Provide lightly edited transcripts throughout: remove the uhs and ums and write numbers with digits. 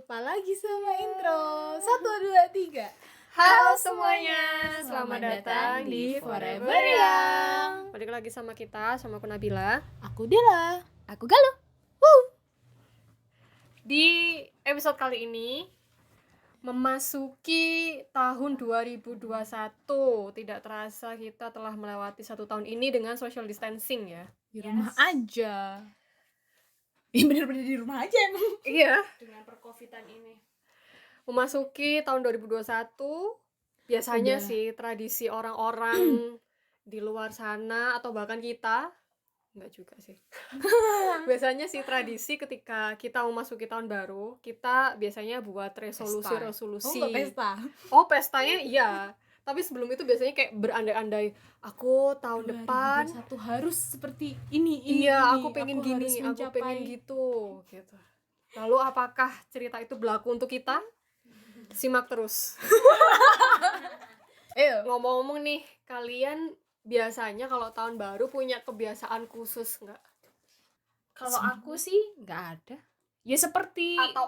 Lupa lagi sama intro. 1, 2, 3. Halo semuanya, selamat datang di Forever Young. Balik lagi sama kita, sama aku Nabila. Aku Dela. Aku Galuh. Di episode kali ini memasuki tahun 2021. Tidak terasa kita telah melewati 1 tahun ini dengan social distancing ya. Di rumah aja. Bener-bener di rumah aja emang. Iya. Dengan percovidan ini. Memasuki tahun 2021, biasanya sih tradisi orang-orang di luar sana atau bahkan kita, enggak juga sih. Biasanya sih tradisi ketika kita memasuki tahun baru, kita biasanya buat resolusi. Oh, pesta. Oh, pestanya iya. Tapi sebelum itu biasanya kayak berandai-andai, aku tahun depan 2021 harus seperti ini. iya, aku pengen harus gini, aku mencapai. pengen gitu. Lalu apakah cerita itu berlaku untuk kita? Simak terus. Ngomong-ngomong nih, kalian biasanya kalau tahun baru punya kebiasaan khusus nggak? Kalau aku sih nggak ada. Ya seperti Atau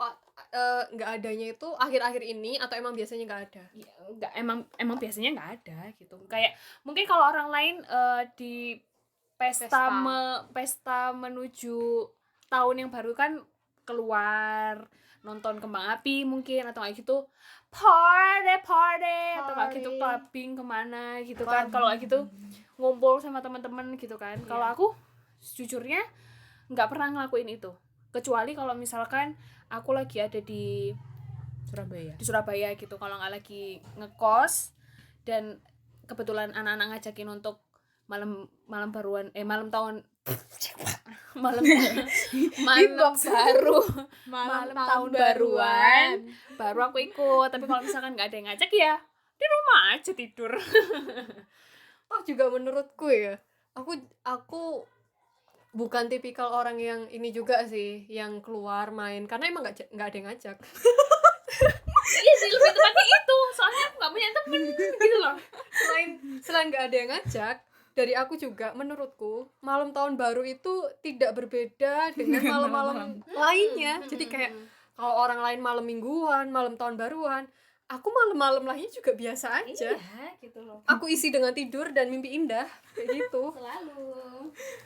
nggak adanya itu akhir-akhir ini atau emang biasanya nggak ada? ya, nggak emang biasanya nggak ada gitu. Kayak mungkin kalau orang lain di pesta menuju tahun yang baru kan keluar nonton kembang api mungkin atau kayak gitu party atau kayak gitu clubbing kemana gitu kan. Kalau kayak gitu ngumpul sama teman-teman gitu kan. Kalau aku jujurnya nggak pernah ngelakuin itu kecuali kalau misalkan aku lagi ada di Surabaya gitu. Kalau nggak lagi ngekos dan kebetulan anak-anak ngajakin untuk malam baruan malam tahun malam tahun baruan baru aku ikut. Tapi kalau misalkan nggak ada yang ngajak ya di rumah aja tidur. Oh, juga menurutku ya, aku bukan tipikal orang yang ini juga sih, yang keluar main karena emang nggak ada yang ngajak. Iya sih, lebih tepatnya itu, soalnya aku nggak punya temen gitu loh. Selain nggak ada yang ngajak, dari aku juga menurutku malam tahun baru itu tidak berbeda dengan malam-malam lainnya. Jadi kayak kalau orang lain malam mingguan, malam tahun baruan, aku malam-malam lainnya juga biasa aja. Iya gitu loh. Aku isi dengan tidur dan mimpi indah kayak gitu. Selalu.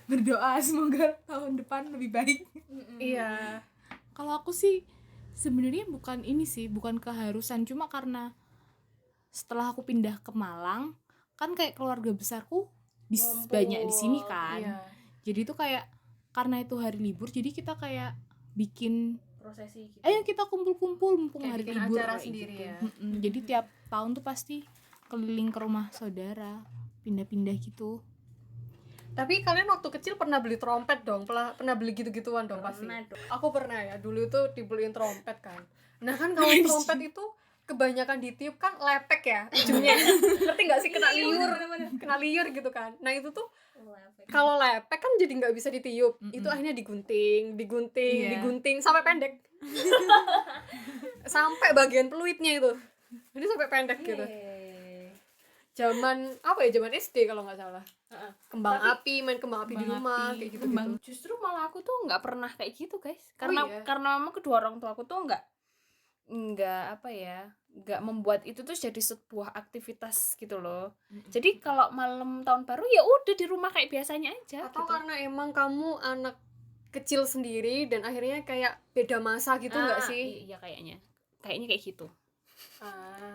Berdoa semoga tahun depan lebih baik. Iya. Kalau aku sih sebenarnya bukan keharusan, cuma karena setelah aku pindah ke Malang kan kayak keluarga besarku banyak di sini kan. Iya. Jadi itu kayak karena itu hari libur, jadi kita kayak bikin Prosesi gitu. ayo kita kumpul-kumpul mumpung Kayak hari bikin libur acara kayak sendiri gitu. ya. Jadi tiap tahun tuh pasti keliling ke rumah saudara, pindah-pindah gitu. Tapi kalian waktu kecil pernah beli trompet dong? Pernah beli gitu-gituan dong pasti? Pernah dong. Aku pernah ya, dulu itu dibeliin trompet kan. Nah kan kalau trompet itu kebanyakan ditiup kan lepek ya ujungnya. Ngerti gak sih? Kena liur gitu kan. Nah itu tuh kalau lepek kan jadi nggak bisa ditiup. Itu akhirnya digunting sampai pendek. Sampai bagian peluitnya itu. Jadi sampai pendek gitu. Zaman SD kalau nggak salah. Main kembang api di rumah kayak gitu. Justru malah aku tuh nggak pernah kayak gitu guys. Karena memang kedua orang tua aku tuh nggak membuat itu tuh jadi sebuah aktivitas gitu loh. Jadi kalau malam tahun baru ya udah di rumah kayak biasanya aja. Atau gitu. karena emang kamu anak kecil sendiri dan akhirnya kayak beda masa gitu nggak sih? Iya kayaknya kayak gitu.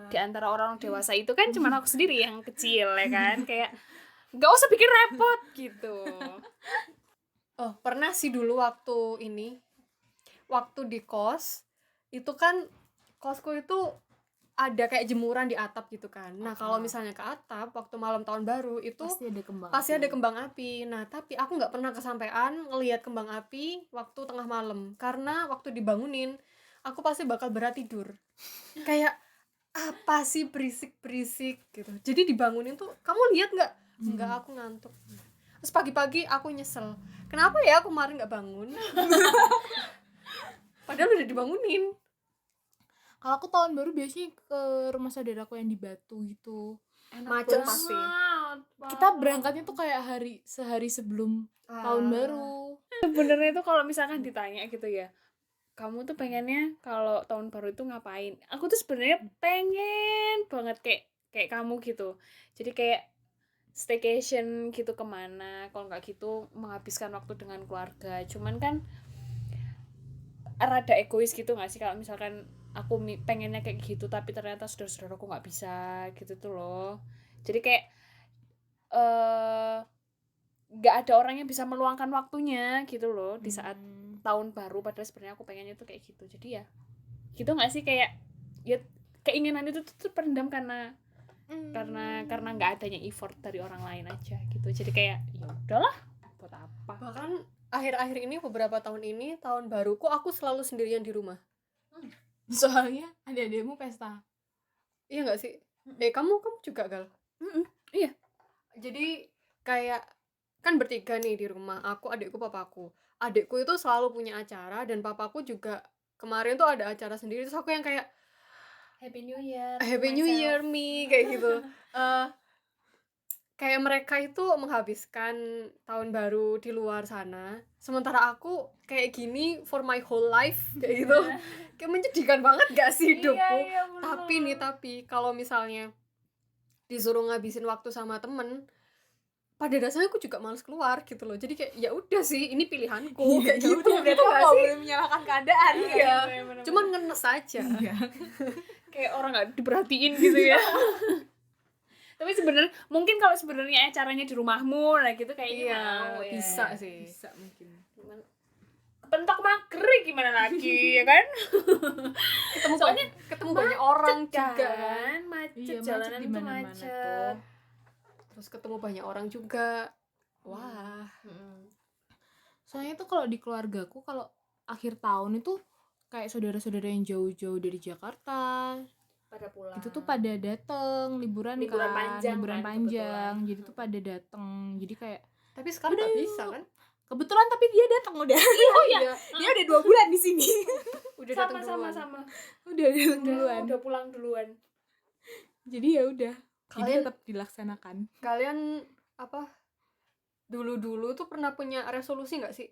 Di antara orang dewasa itu kan cuma aku sendiri yang kecil ya kan, kayak nggak usah bikin repot gitu. Oh, pernah sih dulu waktu di kos itu kan, kosku itu ada kayak jemuran di atap gitu kan. Nah kalau misalnya ke atap waktu malam tahun baru itu pasti ada kembang api. Nah tapi aku nggak pernah kesampean ngelihat kembang api waktu tengah malam karena waktu dibangunin aku pasti bakal berat tidur. Kayak apa sih berisik gitu. Jadi dibangunin tuh, kamu lihat nggak? Nggak, aku ngantuk. Terus pagi-pagi aku nyesel. Kenapa ya aku kemarin nggak bangun? Padahal udah dibangunin. Kalau aku tahun baru biasanya ke rumah saudaraku yang di Batu gitu. Macet pasti. Kita berangkatnya tuh kayak sehari sebelum tahun baru. Sebenarnya itu kalau misalkan ditanya gitu ya, kamu tuh pengennya kalau tahun baru itu ngapain? Aku tuh sebenarnya pengen banget kayak kamu gitu. Jadi kayak staycation gitu kemana, kalau nggak gitu menghabiskan waktu dengan keluarga. Cuman kan rada egois gitu nggak sih kalau misalkan aku pengennya kayak gitu tapi ternyata saudara-saudaraku nggak bisa gitu tuh loh. Jadi kayak nggak ada orang yang bisa meluangkan waktunya gitu loh di saat tahun baru, padahal sebenarnya aku pengennya tuh kayak gitu. Jadi ya gitu nggak sih, kayak ya keinginan itu tuh terpendam karena nggak adanya effort dari orang lain aja gitu. Jadi kayak ya udahlah, buat apa. Bahkan akhir-akhir ini, beberapa tahun ini, tahun baruku aku selalu sendirian di rumah. Soalnya adik-adikmu pesta. Iya nggak sih? Kamu juga, Gal? Iya. Jadi kayak kan bertiga nih di rumah, aku, adikku, papaku. Adikku itu selalu punya acara, dan papaku juga kemarin tuh ada acara sendiri. Terus aku yang kayak Happy New Year. Happy New Year me, kayak gitu. Kayak mereka itu menghabiskan tahun baru di luar sana, sementara aku kayak gini for my whole life kayak gitu. Kayak menyedihkan banget gak sih hidupku? Iya, bener. Tapi kalau misalnya disuruh ngabisin waktu sama temen, pada dasarnya aku juga males keluar gitu loh. Jadi kayak ya udah sih, ini pilihanku kayak gitu. Berarti Nggak kamu sih? boleh menyalahkan keadaan. Iya, bener-bener. cuman ngenes aja. Kayak orang nggak diperhatiin gitu ya. Tapi sebenarnya mungkin kalau sebenarnya acaranya di rumahmu lah gitu kayaknya Iya, mau ya. bisa sih. Bisa mungkin. Cuman kepentok mager gimana lagi ya kan? Ketemu banyak orang juga kan. Kan macet, Iya, macet jalanan di tuh mana-mana macet. Terus ketemu banyak orang juga. Wah. Soalnya tuh kalau di keluargaku kalau akhir tahun itu kayak saudara-saudara yang jauh-jauh dari Jakarta Pada pulang. itu tuh pada dateng liburan Liburan kan, panjang liburan kan, panjang, kebetulan. jadi tuh pada dateng, jadi kayak Tapi sekarang nggak bisa kan? kebetulan tapi dia datang udah. Oh iya, Dia udah 2 bulan di sini. udah datang sama duluan. Udah datang duluan. Udah pulang duluan. Jadi ya udah. Jadi Kalian- tetap dilaksanakan. Kalian apa? Dulu tuh pernah punya resolusi nggak sih?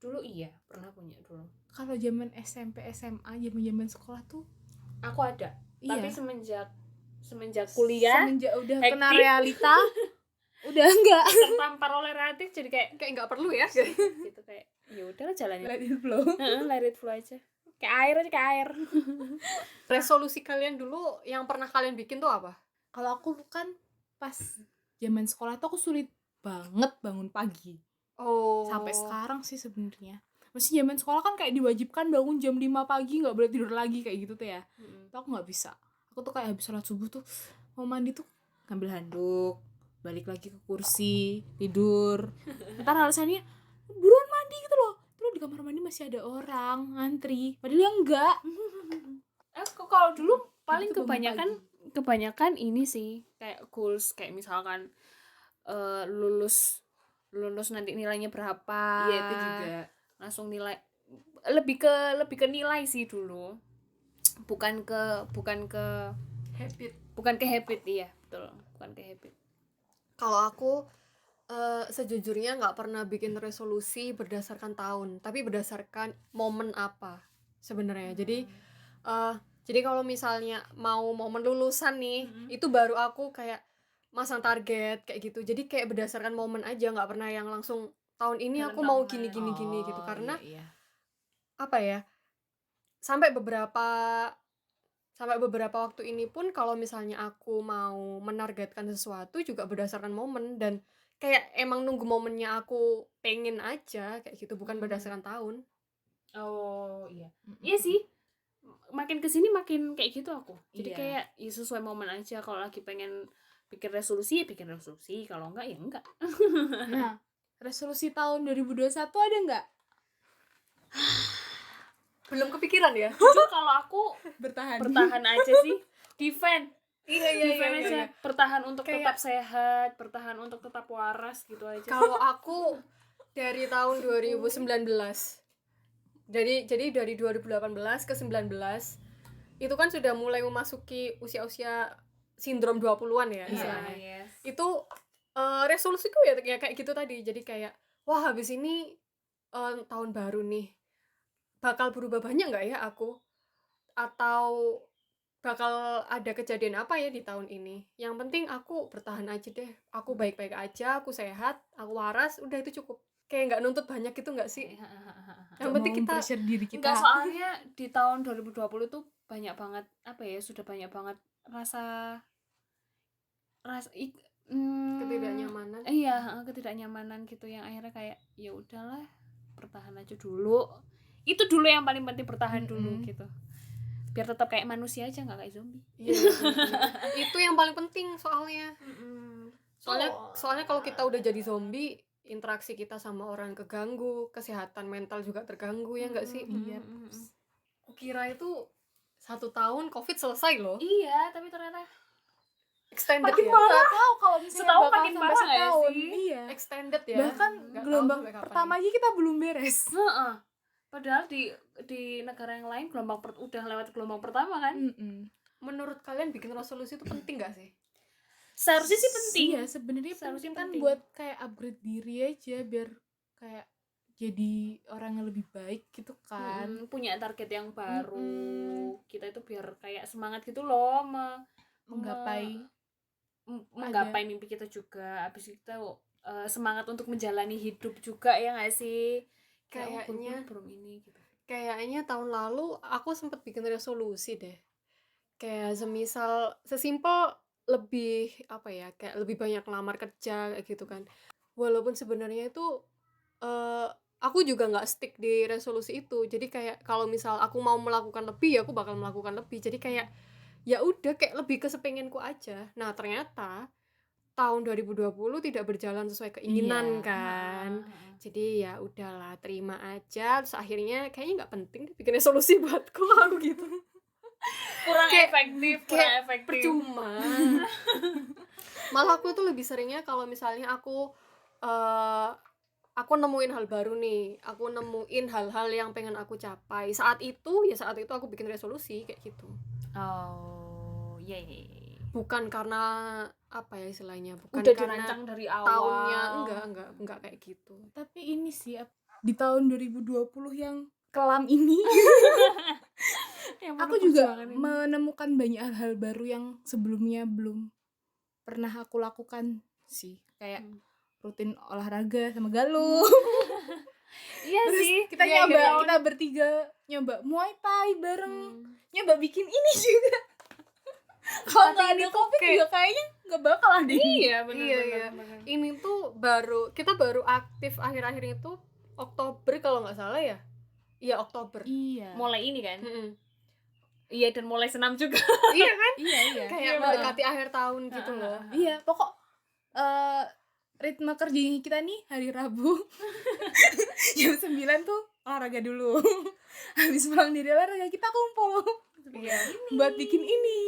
Dulu iya, pernah punya dulu. Kalau zaman SMP, SMA, zaman sekolah tuh Aku ada. iya. Tapi semenjak kuliah semenjak udah hektik. kena realita udah enggak. tertampar oleh reality, jadi kayak Nggak perlu ya? gitu, kayak ya udahlah jalanin. Let it flow. Let it flow aja. Kayak air. Resolusi kalian dulu yang pernah kalian bikin tuh apa? Kalau aku kan pas zaman sekolah tuh aku sulit banget bangun pagi. Oh. Sampai sekarang sih sebenarnya. Masih zaman sekolah kan kayak diwajibkan bangun jam 5 pagi, nggak boleh tidur lagi kayak gitu tuh ya. Tapi aku nggak bisa. Aku tuh kayak habis sholat subuh tuh mau mandi tuh ngambil handuk, balik lagi ke kursi, tidur. Ntar alasannya buruan mandi gitu loh. Terus di kamar mandi masih ada orang ngantri. Padahal ya enggak. Kalau dulu paling Itu bangun kebanyakan ini sih kayak goals, kayak misalkan lulus nanti nilainya berapa. Iya itu juga. Langsung nilai, lebih ke nilai sih dulu, bukan ke habit. Iya betul, bukan ke habit. Kalau aku sejujurnya nggak pernah bikin resolusi berdasarkan tahun, tapi berdasarkan momen apa sebenarnya. Jadi kalau misalnya mau momen lulusan nih, itu baru aku kayak masang target kayak gitu. Jadi kayak berdasarkan momen aja, nggak pernah yang langsung tahun ini aku mau gini gitu. Karena iya. apa ya, sampai beberapa waktu ini pun kalau misalnya aku mau menargetkan sesuatu juga berdasarkan momen, dan kayak emang nunggu momennya aku pengen aja kayak gitu, bukan berdasarkan tahun. Oh iya. Iya sih, makin kesini makin kayak gitu aku. Jadi Iya. kayak ya sesuai momen aja. Kalau lagi pengen bikin resolusi, kalau enggak ya enggak. Nah, resolusi tahun 2021 ada nggak? Belum kepikiran ya. Jujur kalau aku Bertahan aja sih, defend Iya. aja, bertahan untuk Kayak- tetap sehat, bertahan untuk tetap waras gitu aja. Kalau aku dari tahun 2019, jadi dari 2018 ke 19 itu kan sudah mulai memasuki usia sindrom 20-an ya istilahnya. Yes. Itu resolusiku ya kayak gitu tadi. Jadi kayak wah habis ini tahun baru nih, bakal berubah banyak nggak ya aku, atau bakal ada kejadian apa ya di tahun ini. Yang penting aku bertahan aja deh, aku baik-baik aja, aku sehat, aku waras, udah itu cukup. Kayak nggak nuntut banyak gitu nggak sih. Yang penting Mau kita pressure diri kita. Enggak, soalnya di tahun 2020 tuh banyak banget apa ya, sudah banyak banget rasa ketidaknyamanan. iya, ketidaknyamanan gitu yang akhirnya kayak ya udahlah, bertahan aja dulu. Itu dulu yang paling penting, bertahan dulu gitu. Biar tetap kayak manusia aja, nggak kayak zombie. Iya, itu yang paling penting soalnya. Soalnya kalau kita udah jadi zombie, interaksi kita sama orang keganggu, kesehatan mental juga terganggu, ya nggak sih? Iya. Kukira itu 1 tahun COVID selesai loh. Iya, tapi ternyata Extended makin ya. parah. Nggak tahu kalau misalnya Setahun bakal makin sampai parah nggak setahun. sih? Iya. Extended ya. Bahkan Nggak tahu gelombang sampai kapan pertama nih. aja kita belum beres. Heeh. Padahal di negara yang lain udah lewat gelombang pertama kan. Menurut kalian bikin resolusi itu penting gak sih? Seharusnya sih penting. Iya, sebenarnya Seharusnya penting kan penting. buat kayak upgrade diri aja biar kayak jadi orang yang lebih baik gitu kan. Punya target yang baru. Kita itu biar kayak semangat gitu loh menggapai mimpi kita juga. Habis itu semangat untuk menjalani hidup juga, ya nggak sih? Kayak Kayaknya belum ini gitu. Kayaknya tahun lalu aku sempat bikin resolusi deh. Kayak sesimpel lebih apa ya, kayak lebih banyak ngelamar kerja kayak gitu kan. Walaupun sebenarnya itu aku juga nggak stick di resolusi itu. Jadi kayak kalau misal aku mau melakukan lebih, ya aku bakal melakukan lebih. Jadi kayak ya udah kayak lebih ke sepenginku aja. Nah, ternyata tahun 2020 tidak berjalan sesuai keinginan Iya. kan. Jadi ya udahlah, terima aja. Terus akhirnya kayaknya nggak penting deh bikin resolusi buatku aku gitu. Kurang Kayak- efektif. Percuma. Malah aku tuh lebih seringnya kalau misalnya aku nemuin hal baru nih, aku nemuin hal-hal yang pengen aku capai. Saat itu aku bikin resolusi kayak gitu. Oh, iya. Bukan karena apa ya istilahnya, bukan Udah karena dirancang dari awal. tahunnya, enggak kayak gitu. Tapi ini sih di tahun 2020 yang kelam ini Yang aku penuh juga perjuangan ini. menemukan banyak hal-hal baru yang sebelumnya belum pernah aku lakukan sih, kayak rutin olahraga sama Galuh. Iya Terus sih. kita Iya, nyoba, iya. kita bertiga nyoba Muay Thai bareng, nyoba bikin ini juga. Kalau nggak ada COVID juga kayaknya nggak bakal ada ini. Iya, benar. Iya. Ini tuh kita baru aktif akhir-akhir itu Oktober kalau nggak salah ya. Iya, Oktober. Iya. Mulai ini kan. Mm-mm. Iya, dan mulai senam juga. Iya kan? Iya. Kayak mendekati akhir tahun gitu loh. Iya, pokok ritme kerjanya kita nih hari Rabu jam 9 tuh olahraga dulu. Habis pulang dari olahraga kita kumpul Iya. buat bikin ini.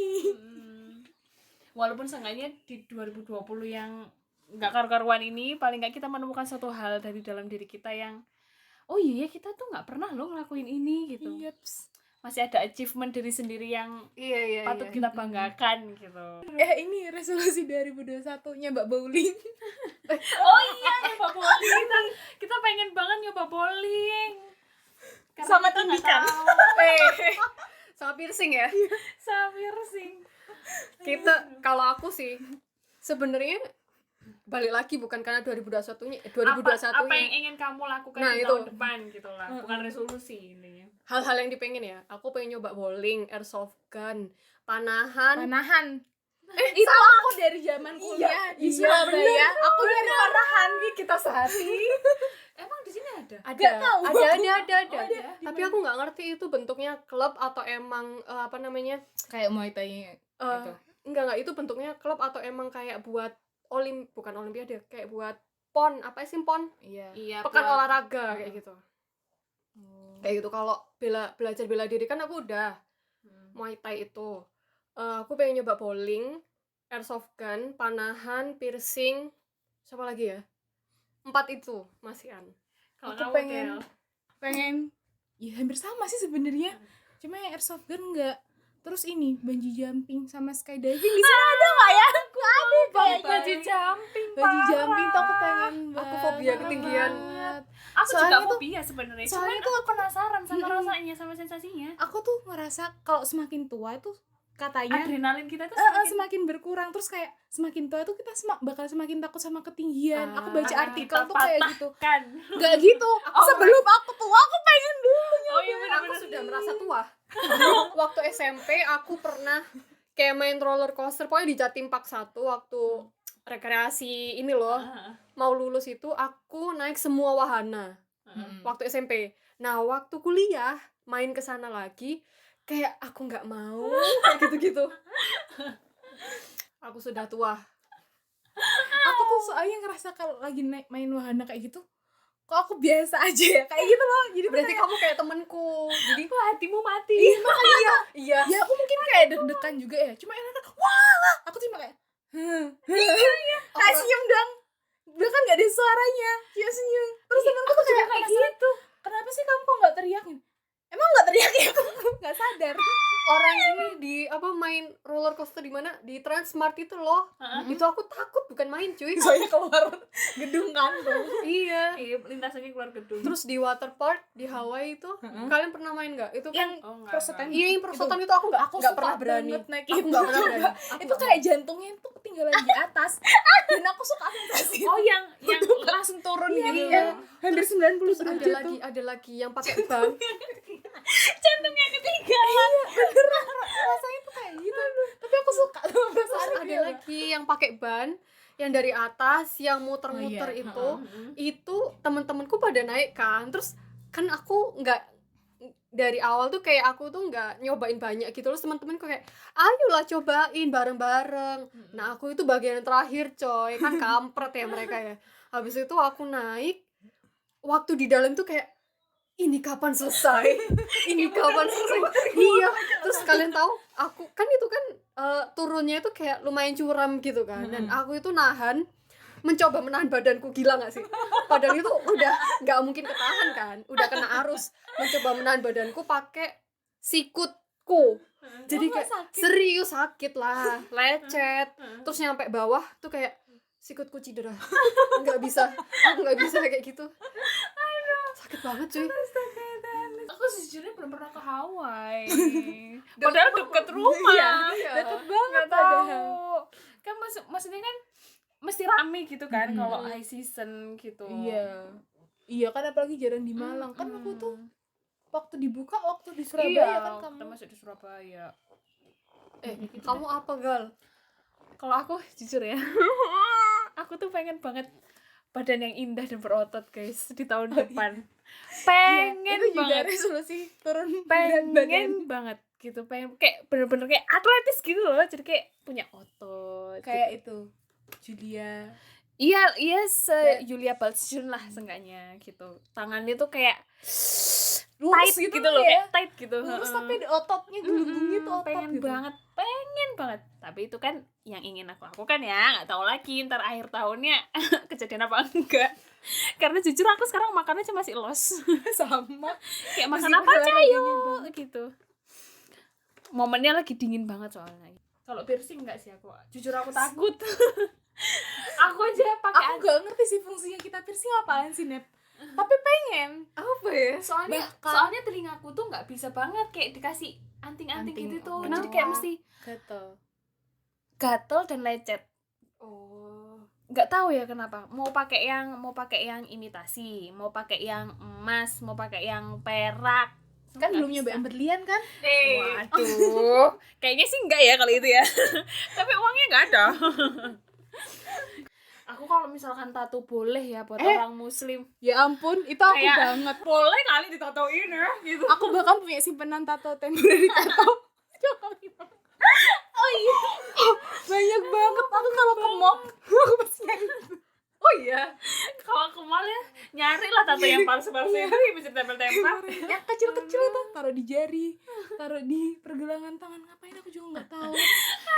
Walaupun seenggaknya di 2020 yang nggak karu-karuan ini, paling nggak kita menemukan satu hal dari dalam diri kita yang oh iya, kita tuh nggak pernah loh ngelakuin ini gitu. Yeps. Masih ada achievement diri sendiri yang Iya. patut kita banggakan gitu. Ini resolusi 2021 nyoba bowling. Oh iya, nyoba bowling. Kita pengen banget nyoba bowling. Karena Sama kita nggak tindikan. tahu. Sama piercing ya. Sama piercing. Kita kalau aku sih sebenarnya balik lagi bukan karena 2021-nya. Apa yang ingin kamu lakukan Nah, di itu. tahun depan gitu lah, bukan resolusi intinya. Hal-hal yang dipengen ya. Aku pengen nyoba bowling, airsoft gun, panahan. Itu aku dari zaman kuliah di iya, Surabaya. Aku dari panahan. Kita sehati. Emang di sini ada? Ada. tahu. Ada. Ada. Tapi aku nggak ngerti itu bentuknya klub atau emang apa namanya? Kayak Muay Thai gitu. Enggak, itu bentuknya klub atau emang kayak buat bukan olimpiade, kayak buat pon, apa sih pon? Iya. Iya. Pekan olahraga kayak gitu. Oh. Kayak gitu. Kalau belajar bela diri kan aku udah. Muay Thai itu. Aku pengen nyoba bowling, airsoft gun, panahan, piercing, siapa lagi ya? 4 itu masihan. Kalau Aku kamu pengen ya hampir sama sih sebenarnya, cuma yang airsoft gun enggak. Terus ini bungee jumping sama skydiving di sini ada nggak ya? Aku ada kayaknya. bungee jumping. Bungee jumping tuh aku pengen Aku fobia banget. ketinggian. Aku Soalnya juga tuh- fobia sebenarnya. soalnya Cuman aku penasaran sama rasanya, sama sensasinya. Aku tuh ngerasa kalau semakin tua itu katanya Adrenalin kita tuh semakin berkurang, terus kayak semakin tua tuh kita bakal semakin takut sama ketinggian. Aku baca Ah, artikel kita tuh kayak gitu. kan. Gak gitu. Sebelum aku tua aku pengen dulu. Oh iya Aku benar-benar. sudah merasa tua. Waktu SMP aku pernah kayak main roller coaster pokoknya di Jatim Park 1 waktu rekreasi ini loh. Mau lulus itu aku naik semua wahana waktu SMP. Nah, waktu kuliah main ke sana lagi kayak aku nggak mau kayak gitu-gitu. Aku sudah tua. Aku tuh soalnya ngerasa kalau lagi main wahana kayak gitu, kok aku biasa aja ya kayak gitu loh. Jadi Berarti kamu kayak temenku. Jadi Wah, hatimu mati. iya. ya aku mungkin kayak deg-degan juga ya. Cuma enak wah, aku cuma kayak kayak senyum dong. Udah kan gak ada suaranya, cuma senyum. Terus temenku tuh kayak gitu. kenapa sih kamu kok gak teriakin? Emang gak teriak ya? Aku gak sadar. Orang ini di apa main roller coaster di mana? Di Transmart itu loh. Itu aku takut bukan main, cuy. Soalnya keluar gedung kan dong. Iya. Iya, lintasannya keluar gedung. Terus di water park di Hawaii itu kalian pernah main nggak? Itu kan Oh, enggak, Prosotan. enggak. iya yang perosotan itu aku nggak Suka pernah berani. banget naik Aku itu. nggak pernah berani. Itu kayak jantungnya tuh ketinggalan di atas. Dan aku suka sensasi. Oh, yang langsung turun Iya, gitu. iya. Hampir 90 Terus derajat tuh. ada lagi yang pakai ban. Jantungnya ketinggalan. Rasanya tuh kayak gitu. Tapi aku suka sama perasaan Terus ada lagi yang pakai ban yang dari atas yang Oh, muter-muter iya. itu teman-temanku pada naik kan. Terus kan aku nggak dari awal tuh kayak aku tuh nggak nyobain banyak gitu. Terus teman-temanku kayak ayolah cobain bareng-bareng. Nah aku itu bagian terakhir coy, kan kampret ya mereka ya. Habis itu aku naik, waktu di dalam tuh kayak ini kapan selesai? Ini kapan selesai? Iya. Terus kalian tahu, aku kan itu kan turunnya itu kayak lumayan curam gitu kan. Dan aku itu mencoba menahan badanku, gila gak sih? Padahal itu udah nggak mungkin ketahan kan, udah kena arus. Mencoba menahan badanku pakai sikutku. Jadi kayak serius sakit lah, lecet. Terus nyampe bawah tuh kayak sikutku cedera. Nggak bisa, aku nggak bisa kayak gitu. Sakit banget cuy. Aku sejujurnya belum pernah ke Hawaii. Padahal deket rumah. Iya. deket banget Nggak padahal. tahu. Kan maksudnya kan mesti rame gitu kan kalau high season gitu. Iya. Iya kan apalagi jarang di Malang. Kan aku tuh waktu dibuka waktu di Iya, Surabaya kan kita kamu. masuk di Surabaya. Kamu apa gal? Kalau aku jujur ya, aku tuh pengen banget badan yang indah dan berotot guys di tahun depan. Pengen Itu juga banget, resolusi turun berat badan. pengen banget gitu, pengen kayak bener-bener kayak atletis gitu loh, jadi kayak punya otot. Kayak itu Julia. Iya Julia Balchun lah seenggaknya gitu. Tangannya tuh kayak Lurus tight gitu, kan loh, ya. kayak tight gitu. Lurus Heeh. tapi ototnya gelembungnya tuh otot pengen gitu. banget. Tapi itu kan yang ingin aku lakukan ya, nggak tahu lagi ntar akhir tahunnya kejadian apa enggak. Karena jujur aku sekarang makannya cuma masih los. Sama. Kayak makan Masih apa aja olahraganya yuk banget. gitu. Momennya lagi dingin banget soalnya. Kalau piercing enggak sih aku. Jujur aku takut. Aku aja pakai Aku gak ngerti sih fungsinya kita piercing apaan sih, Nep. Tapi pengen. Apa ya? soalnya telingaku tuh nggak bisa banget kayak dikasih anting-anting Anting, gitu tuh. oh. Jadi kayak mesti Gatel. gatel dan lecet. Oh. Nggak tahu ya kenapa. Mau pakai yang imitasi, mau pakai yang emas, mau pakai yang perak. Kan Nggak belum bisa. nyoba yang berlian kan? Waduh, kayaknya sih enggak ya kalau itu ya. Tapi uangnya nggak ada. Aku kalau misalkan tato boleh ya buat orang muslim. Ya ampun, itu aku Kayak- banget. Boleh kali ditatoin ya gitu. Aku bahkan punya simpenan tato temporary tato. Oh iya. Banyak banget. Aku kalau ke mall, aku pasti nyari. Oh iya. Kalau ke mall ya nyari lah tato yang palsu-palsu itu bisa tempel-tempel. Yang kecil-kecil itu taruh di jari, taruh di pergelangan tangan. Ngapain aku juga nggak tahu.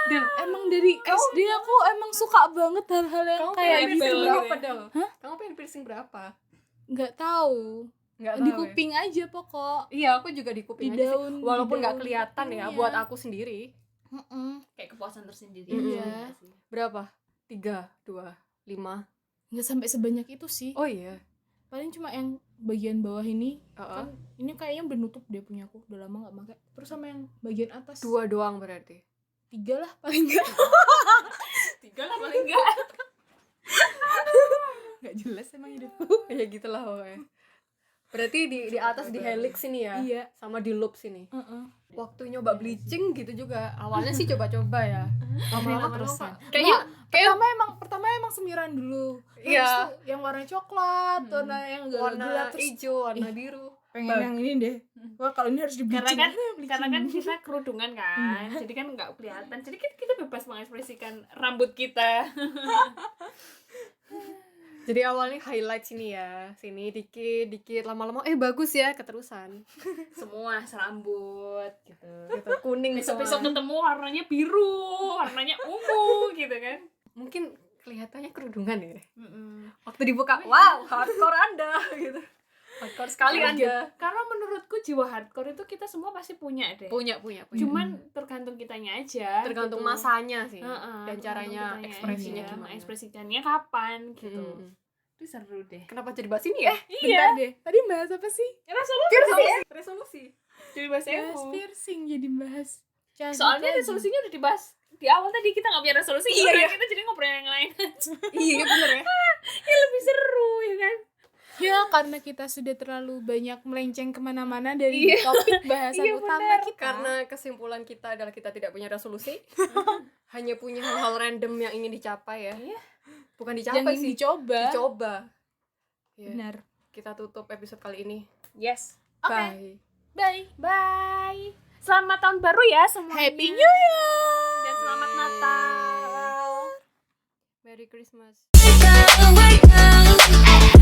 Dan emang dari SD aku emang suka banget hal-hal yang Kamu kayak pengen gitu. piercing berapa, gitu Del? Hah? Kamu pengen piercing berapa? Nggak tahu. Nggak Di tahu ya? kuping aja pokok. Iya, aku juga di kuping Di aja daun, sih. di Walaupun nggak daun kelihatan ya kupingnya. buat aku sendiri. Kayak kepuasan tersendiri. Iya. Berapa? 3, 2, 5. Nggak sampai sebanyak itu sih. Oh iya. paling cuma yang bagian bawah ini Heeh. kan ini kayaknya udah nutup deh punya aku, udah lama nggak pakai. Terus sama yang bagian atas 2 doang berarti. 3 lah paling nggak. 3 lah paling enggak. Nggak jelas emang hidupku. Ya gitulah pokoknya. Berarti di atas di helix sini ya. Iya. Sama di loop sini. Heeh. Waktu nyoba bleaching gitu juga. Awalnya sih coba-coba ya. Lama-lama Terusan. kayaknya Pertama emang semiran dulu. Iya. Terus tuh yang warna coklat, warna yang agak warna gelap, terus hijau, warna biru. pengen yang ini deh. Wah, kalau ini harus di Karena bleaching. kan kita kerudungan kan, jadi kan nggak kelihatan. Jadi kita bebas mengekspresikan rambut kita. Jadi awalnya highlight sini ya. Sini dikit lama-lama bagus ya, keterusan. Semua serambut gitu. Gitu, kuning Besok-besok semua. ketemu warnanya biru, warnanya ungu gitu kan. Mungkin kelihatannya kerudungan ya. Mm-mm. Waktu dibuka, wow, hardcore Anda gitu. Hardcore sekali Anda. Karena menurutku jiwa hardcore itu kita semua pasti punya deh. Punya. Cuman tergantung kitanya aja. Tergantung gitu. masanya sih. Heeh, Dan tergantung caranya kitanya ekspresinya aja, gimana. mengekspresikannya kapan gitu. Mm-mm. Itu seru deh. Kenapa jadi bahas ini ya? Bentar deh. Tadi bahas apa sih? Resolusi. Jadi bahasa Bahas piercing jadi bahas. cantik Soalnya lagi. resolusinya udah dibahas di awal tadi, kita nggak punya resolusi. Iya. Kita jadi ngobrol yang lain. Iya bener ya. Ya lebih seru ya kan. Ya karena kita sudah terlalu banyak melenceng kemana-mana dari Iya. topik bahasan Iya, utama benar. kita. Karena kesimpulan kita adalah kita tidak punya resolusi. Hanya punya hal-hal random yang ingin dicapai ya. Iya. Bukan yang dicapai ingin sih. dicoba. Dicoba. Ya, Benar. kita tutup episode kali ini. Yes. Oke. Bye. Bye. Bye. Selamat tahun baru ya semuanya. Happy New Year. Dan selamat Natal. Merry Christmas. Wake up, wake up.